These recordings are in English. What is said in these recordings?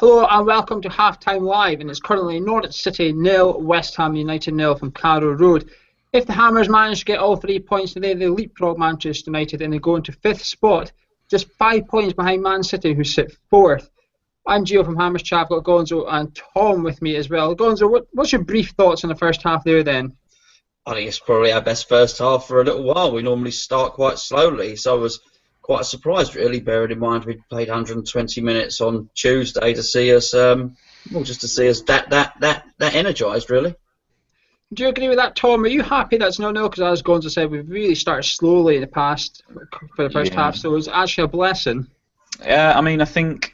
Hello and welcome to Halftime Live, and it's currently Norwich City 0, West Ham United 0 from Carrow Road. If the Hammers manage to get all 3 points today, they leapfrog Manchester United and they go into 5th spot, just 5 points behind Man City, who sit 4th. I'm Gio from Hammers Chat. I've got Gonzo and Tom with me as well. Gonzo, what's your brief thoughts on the first half there then? I think it's probably our best first half for a little while. We normally start quite slowly, so I was quite surprised, really, bearing in mind we played 120 minutes on Tuesday to see us, just to see us that energised, really. Do you agree with that, Tom? Are you happy that's 0-0? Because as Gonzo said, we've really started slowly in the past for the first half, so it's actually a blessing. Yeah, I mean, I think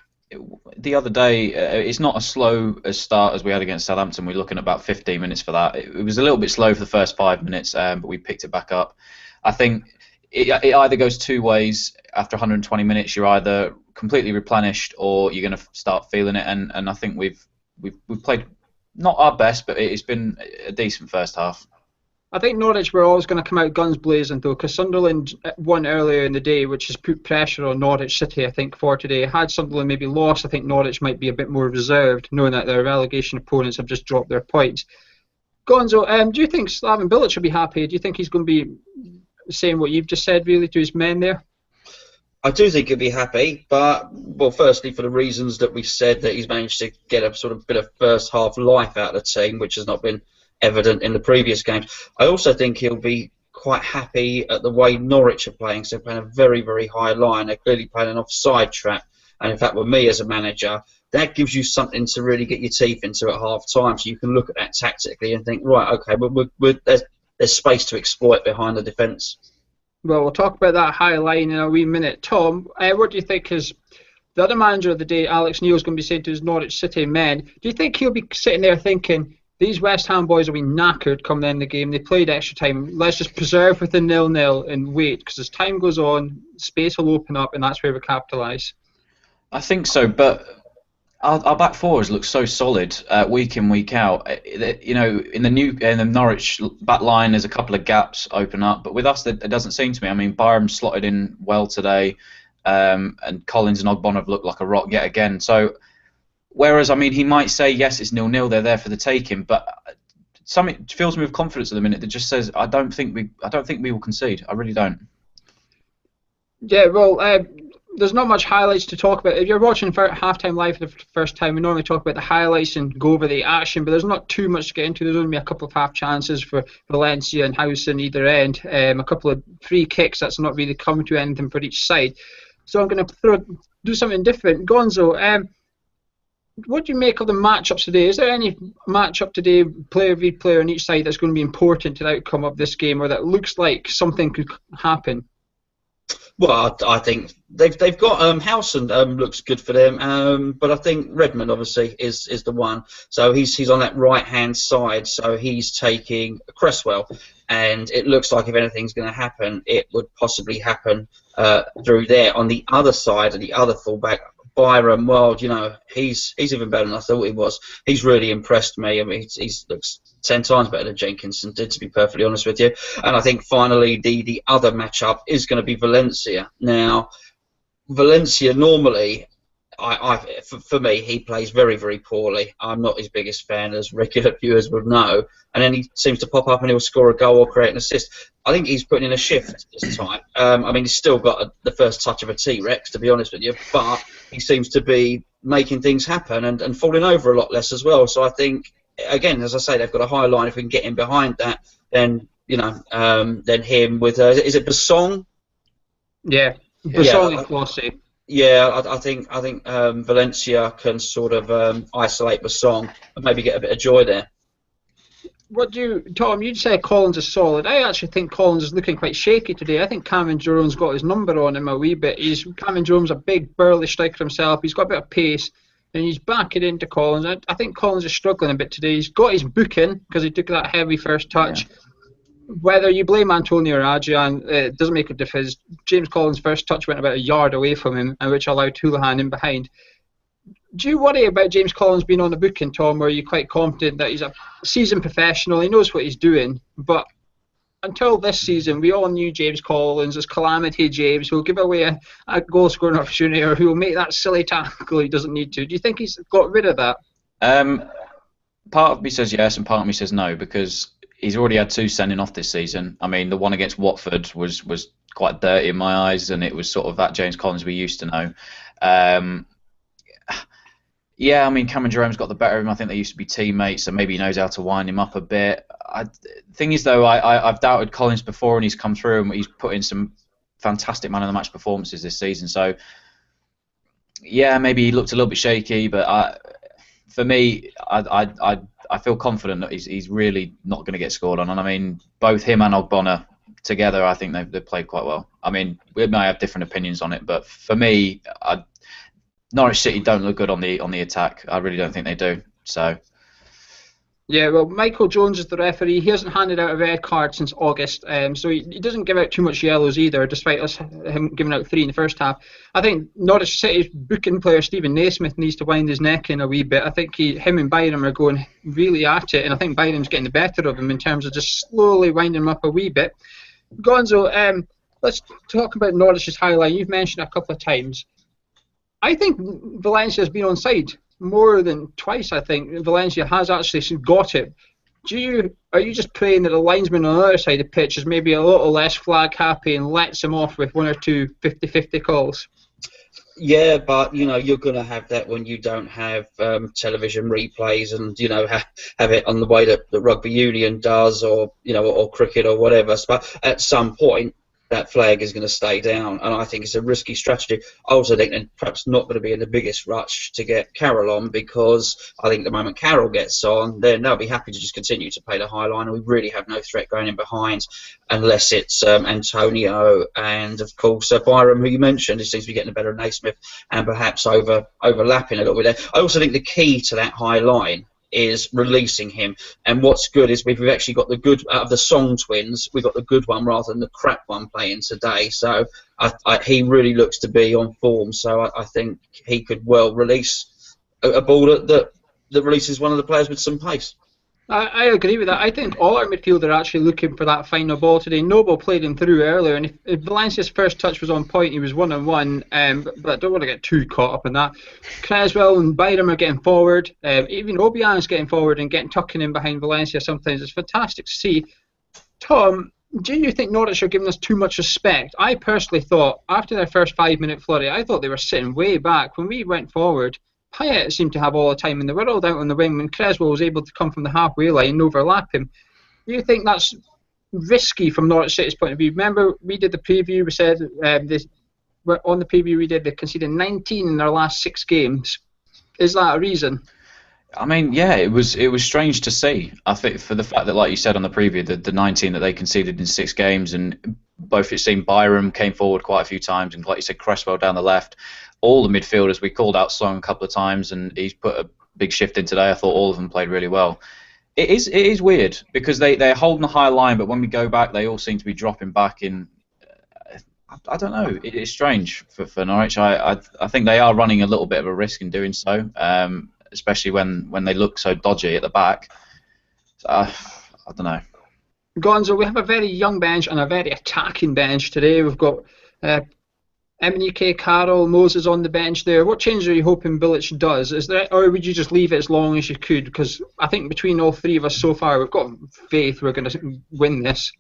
the other day, it's not as slow a start as we had against Southampton. We're looking at about 15 minutes for that. It was a little bit slow for the first 5 minutes, but we picked it back up. I think it either goes two ways. After 120 minutes, you're either completely replenished or you're going to start feeling it. And I think we've played not our best, but it's been a decent first half. I think Norwich were always going to come out guns blazing though, because Sunderland won earlier in the day, which has put pressure on Norwich City, I think, for today. Had Sunderland maybe lost, I think Norwich might be a bit more reserved, knowing that their relegation opponents have just dropped their points. Gonzo, do you think Slaven Bilic should be happy? Do you think he's going to be saying what you've just said, really, to his men there? I do think he'll be happy, but, well, firstly, for the reasons that we said, that he's managed to get a sort of bit of first half life out of the team, which has not been evident in the previous games. I also think he'll be quite happy at the way Norwich are playing. So they're playing a very, very high line. They're clearly playing an offside trap. And in fact, with me as a manager, that gives you something to really get your teeth into at half time. So you can look at that tactically and think, right, okay, but there's space to exploit behind the defence. Well, we'll talk about that high line in a wee minute. Tom, what do you think is the other manager of the day, Alex Neil's going to be saying to his Norwich City men? Do you think he'll be sitting there thinking, these West Ham boys will be knackered come the end of the game? They played extra time. Let's just preserve with the 0-0 and wait, because as time goes on, space will open up, and that's where we capitalise. I think so, but our back fours look so solid week in, week out. You know, in the Norwich back line, there's a couple of gaps open up, but with us, it doesn't seem to me. I mean, Byram slotted in well today, and Collins and Ogbon have looked like a rock yet again. So. Whereas, I mean, he might say, yes, it's 0-0, they're there for the taking, but something fills me with confidence at the minute that just says, I don't think we will concede. I really don't. Yeah, well, there's not much highlights to talk about. If you're watching Halftime Live for the first time, we normally talk about the highlights and go over the action, but there's not too much to get into. There's only a couple of half chances for Valencia and House on either end, a couple of free kicks that's not really come to anything for each side. So I'm going to do something different. Gonzo, what do you make of the matchups today? Is there any matchup today, player v player on each side, that's going to be important to the outcome of this game, or that looks like something could happen? Well, I think they've got Howson looks good for them, but I think Redmond obviously is the one. So he's on that right hand side, so he's taking Cresswell, and it looks like if anything's going to happen, it would possibly happen through there. On the other side, and the other fullback, Byram, well, you know, he's even better than I thought he was. He's really impressed me. I mean, he looks 10 times better than Jenkinson did, to be perfectly honest with you. And I think finally the other matchup is going to be Valencia. Now, Valencia normally, for me, he plays very, very poorly. I'm not his biggest fan, as regular viewers would know. And then he seems to pop up and he'll score a goal or create an assist. I think he's putting in a shift this time. I mean, he's still got the first touch of a T-Rex, to be honest with you, but he seems to be making things happen and falling over a lot less as well. So I think, again, as I say, they've got a high line. If we can get in behind that, then, you know, then him with, is it Basong? Yeah, Basong and Flossie. Yeah, I think Valencia can sort of isolate Basong and maybe get a bit of joy there. Tom, you'd say Collins is solid. I actually think Collins is looking quite shaky today. I think Cameron Jerome's got his number on him a wee bit. Cameron Jerome's a big, burly striker himself. He's got a bit of pace, and he's backing into Collins. I think Collins is struggling a bit today. He's got his booking because he took that heavy first touch. Yeah. Whether you blame Antonio or Adrian, it doesn't make a difference. James Collins' first touch went about a yard away from him, and which allowed Houlihan in behind. Do you worry about James Collins being on the booking, Tom, or are you quite confident that he's a seasoned professional, he knows what he's doing, but until this season, we all knew James Collins as Calamity James, who'll give away a goal scoring opportunity or who'll make that silly tackle he doesn't need to. Do you think he's got rid of that? Part of me says yes, and part of me says no, because he's already had 2 sending off this season. I mean, the one against Watford was quite dirty in my eyes, and it was sort of that James Collins we used to know. Yeah, I mean, Cameron Jerome's got the better of him. I think they used to be teammates, so maybe he knows how to wind him up a bit. Thing is, though, I've doubted Collins before, and he's come through, and he's put in some fantastic man of the match performances this season. So, yeah, maybe he looked a little bit shaky, but for me, I feel confident that he's really not going to get scored on. And I mean, both him and Ogbonna together, I think they've played quite well. I mean, we may have different opinions on it, but for me, Norwich City don't look good on the attack. I really don't think they do. So. Yeah, well, Michael Jones is the referee. He hasn't handed out a red card since August, so he doesn't give out too much yellows either, despite him giving out 3 in the first half. I think Norwich City's booking player Stephen Naismith needs to wind his neck in a wee bit. I think him and Byram are going really at it, and I think Byram's getting the better of him in terms of just slowly winding him up a wee bit. Gonzo, let's talk about Norwich's high line. You've mentioned it a couple of times. I think Valencia's been onside more than twice. I think Valencia has actually got it. Are you just praying that the linesman on the other side of the pitch is maybe a little less flag happy and lets him off with 1 or 2 50-50 calls? Yeah, but you're going to have that when you don't have television replays and have it on the way that rugby union does, or or cricket or whatever. But at some point, that flag is going to stay down, and I think it's a risky strategy. I also think they're perhaps not going to be in the biggest rush to get Carroll on, because I think the moment Carroll gets on, then they'll be happy to just continue to play the high line, and we really have no threat going in behind, unless it's Antonio and, of course, Byram, who you mentioned. He seems to be getting the better of Naismith and perhaps overlapping a little bit there. I also think the key to that high line is releasing him, and what's good is we've actually got the good out of the Song twins. We've got the good one rather than the crap one playing today. So he really looks to be on form. So I think he could well release a ball that releases one of the players with some pace. I agree with that. I think all our midfield are actually looking for that final ball today. Noble played him through earlier, and if Valencia's first touch was on point, he was 1-on-1. But I don't want to get too caught up in that. Creswell and Byram are getting forward. Even Obiang's getting forward and tucking in behind Valencia sometimes. It's fantastic to see. Tom, do you think Norwich are giving us too much respect? I personally thought, after their first 5-minute flurry, I thought they were sitting way back. When we went forward, Payet seemed to have all the time in the world out on the wing when Creswell was able to come from the halfway line and overlap him. Do you think that's risky from Norwich City's point of view? Remember, we did the preview, we said on the preview we did, they conceded 19 in their last 6 games. Is that a reason? I mean, yeah, it was strange to see. I think for the fact that, like you said on the preview, the 19 that they conceded in 6 games, and both it seemed Byram came forward quite a few times, and like you said, Cresswell down the left. All the midfielders, we called out Song a couple of times, and he's put a big shift in today. I thought all of them played really well. It is weird because they're holding a high line, but when we go back, they all seem to be dropping back in. I don't know. It's strange for Norwich. I think they are running a little bit of a risk in doing so, especially when they look so dodgy at the back. So, I don't know. Gonzo, we have a very young bench and a very attacking bench today. We've got MNUK, Carroll, Moses on the bench there. What changes are you hoping Bilic does? Is there, or would you just leave it as long as you could? Because I think between all 3 of us so far, we've got faith we're going to win this.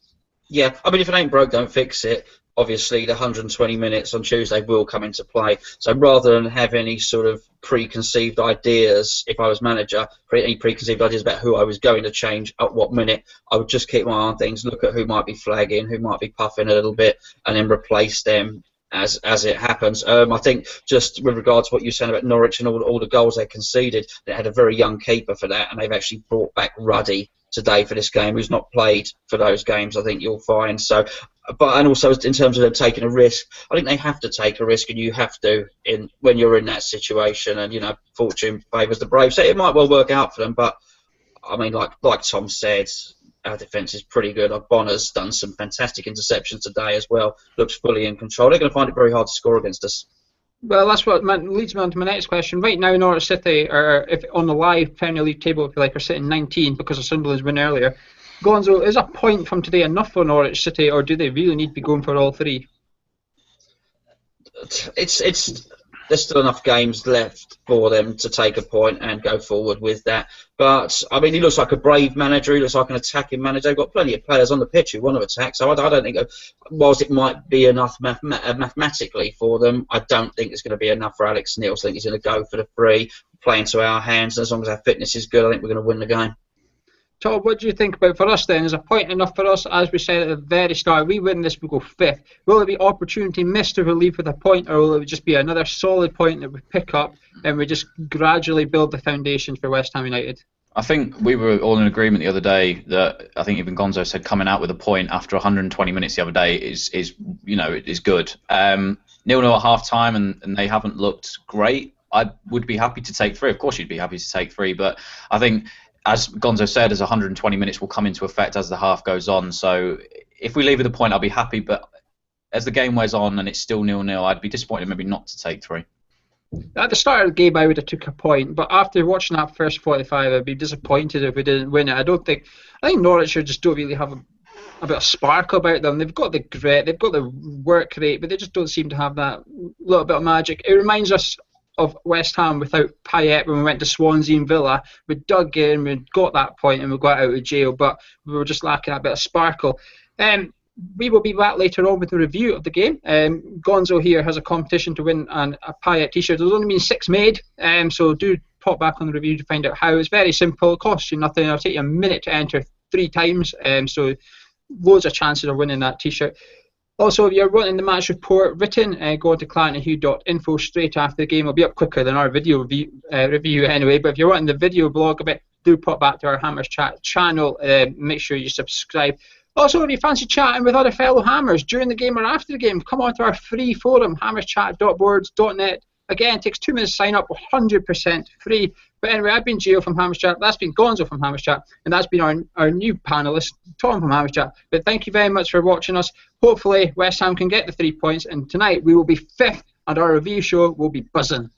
Yeah, I mean, if it ain't broke, don't fix it. Obviously, the 120 minutes on Tuesday will come into play. So rather than have any sort of preconceived ideas, if I was manager, any preconceived ideas about who I was going to change at what minute, I would just keep my eye on things, look at who might be flagging, who might be puffing a little bit, and then replace them as it happens. I think just with regards to what you said about Norwich and all the goals they conceded, they had a very young keeper for that, and they've actually brought back Ruddy today for this game, who's not played for those games, I think you'll find. So, and also in terms of them taking a risk, I think they have to take a risk, and you have to when you're in that situation, and fortune favours the brave. So it might well work out for them, but I mean, like Tom said, our defence is pretty good. Bonner's done some fantastic interceptions today as well. Looks fully in control. They're going to find it very hard to score against us. Well, that's what leads me on to my next question. Right now, Norwich City are, if on the live Premier League table, if you like, are sitting 19 because of Sunderland's win earlier. Gonzo, is a point from today enough for Norwich City, or do they really need to be going for all three? It's there's still enough games left for them to take a point and go forward with that. But I mean, he looks like a brave manager. He looks like an attacking manager. They've got plenty of players on the pitch who want to attack. So I don't think, whilst it might be enough mathematically for them, I don't think it's going to be enough for Alex Neil. I think he's going to go for the free, play into our hands. As long as our fitness is good, I think we're going to win the game. Todd, what do you think about for us then? Is a point enough for us? As we said at the very start, we win this, we go 5th. Will it be opportunity missed if we leave with a point, or will it just be another solid point that we pick up and we just gradually build the foundations for West Ham United? I think we were all in agreement the other day that I think even Gonzo said coming out with a point after 120 minutes the other day is good. 0-0 at half time and they haven't looked great. I would be happy to take 3. Of course, you'd be happy to take 3, but I think, as Gonzo said, as 120 minutes will come into effect as the half goes on. So if we leave with a point, I'll be happy. But as the game wears on and it's still 0-0, I'd be disappointed maybe not to take 3. At the start of the game, I would have took a point, but after watching that first 45, I'd be disappointed if we didn't win it. I think Norwich just don't really have a bit of spark about them. They've got the grit, they've got the work rate, but they just don't seem to have that little bit of magic. It reminds us of West Ham without Payet when we went to Swansea and Villa. We dug in, we got that point, and we got out of jail, but we were just lacking that bit of sparkle. We will be back later on with a review of the game. Gonzo here has a competition to win a Payet t-shirt. There's only been 6 made, so do pop back on the review to find out how. It's very simple, it costs you nothing. It'll take you a minute to enter 3 times, so loads of chances of winning that t-shirt. Also, if you're wanting the match report written, go on to clientandhugh.info straight after the game. It'll be up quicker than our video review anyway, but if you're wanting the video blog of it, do pop back to our Hammers Chat channel. Make sure you subscribe. Also, if you fancy chatting with other fellow Hammers during the game or after the game, come on to our free forum, hammerschat.boards.net. Again, it takes 2 minutes to sign up, 100% free. But anyway, I've been Gio from Hammers Chat, that's been Gonzo from Hammers Chat, and that's been our new panellist, Tom from Hammers Chat. But thank you very much for watching us. Hopefully, West Ham can get the 3 points, and tonight we will be 5th, and our review show will be buzzing.